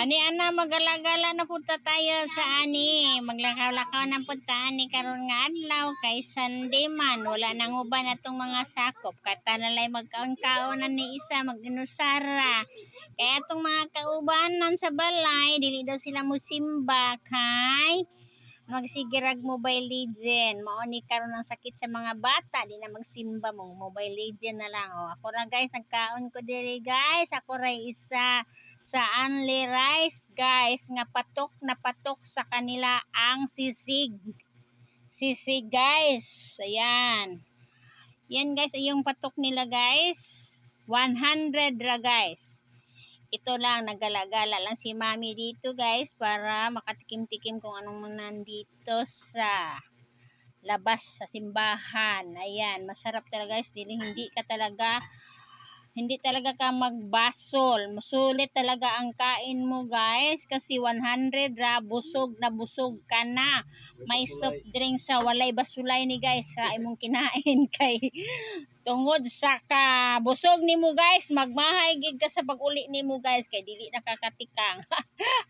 Ani ana magalagala na punta tayo sa ani. Maglakaw-lakaw na punta ani karon nga adlaw kay Sunday man. Wala nang uban atong mga sakop. Kata na lay magkaon-kaon na ni isa maginusara. Kaya atong mga kaubanan sa balay dili daw sila musimba kay magsigirag Mobile Legend. Mao ni karon ang sakit sa mga bata, di na magsimba mo Mobile Legend na lang. Oh, ako ra guys, nagkaon ko diri guys. Ako ra isa sa Only Rice guys nga patok na patok sa kanila ang sisig. Sisig guys. Ayan. Yan guys, yung patok nila guys. 100 ra guys. Ito lang, nagala-gala lang si mami dito guys para makatikim-tikim kung anong nandito sa labas sa simbahan. Ayan, masarap talaga guys. Hindi talaga ka magbasol. Masulit talaga ang kain mo guys kasi 100 ra, busog na busog ka na. May soft drink sa walay basulay ni guys sa imong kinain kay tungod sa ka busog nimo guys, magmahay gid ka sa pag-uli nimo guys kay dili nakakatikang.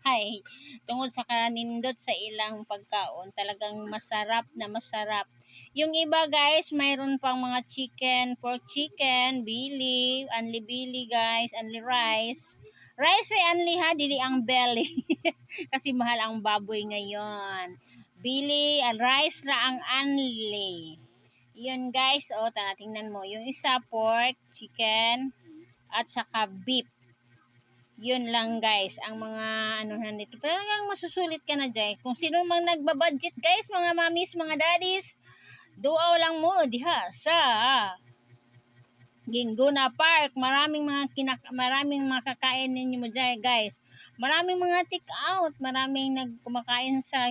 Ay, tungod sa kanindot sa ilang pagkaon, talagang masarap na masarap. Yung iba guys, mayroon pang mga chicken, pork chicken, bili, only bili guys, only rice. Rice ay only ha, dili ang belly. Kasi mahal ang baboy ngayon. Bili, rice ra ang only. Yun guys, o tingnan mo. Yung isa pork, chicken, at saka beef. Yun lang guys, ang mga ano nandito. Talagang masusulit ka na dyan. Kung sino mang nagbabudget guys, mga mamis, mga daddies, duaw lang mo diha sa Gingguna Park. Maraming makakain ninyo mo dyan guys. Maraming mga take out, maraming nagkumakain sa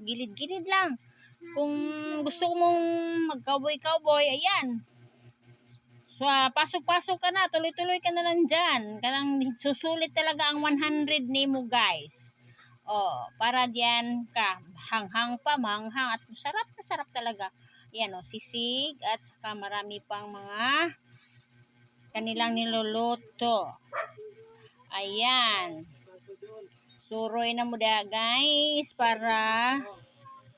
gilid-gilid lang. Kung gusto mong mag-cowboy, ayan. So, pasok-pasok ka na, tuloy-tuloy ka na lang dyan. Kanang susulit talaga ang 100 nimo guys. Oh, para diyan ka, hanghang pa, manghang at sarap na sarap talaga. Yan o, sisig at saka marami pang mga kanilang niluluto. Ayan. Suroy na mo da guys para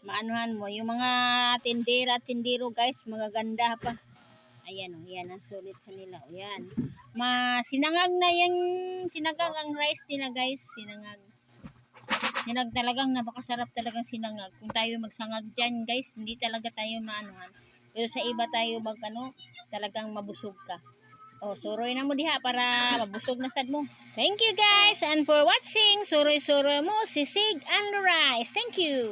maanuhan mo. Yung mga tindera at tindero guys, magaganda pa. Ayan o, yan ang sulit sa nila. O yan. Sinangag na yung, sinagang ang rice nila guys. Sinag talagang napakasarap talagang sinangag. Kung tayo magsangag dyan guys, hindi talaga tayo maanuhan. Pero sa iba tayo talagang mabusog ka. O, suroy na mo diha para mabusog na sad mo. Thank you guys and for watching. Suroy-suroy mo, sisig and rice. Thank you.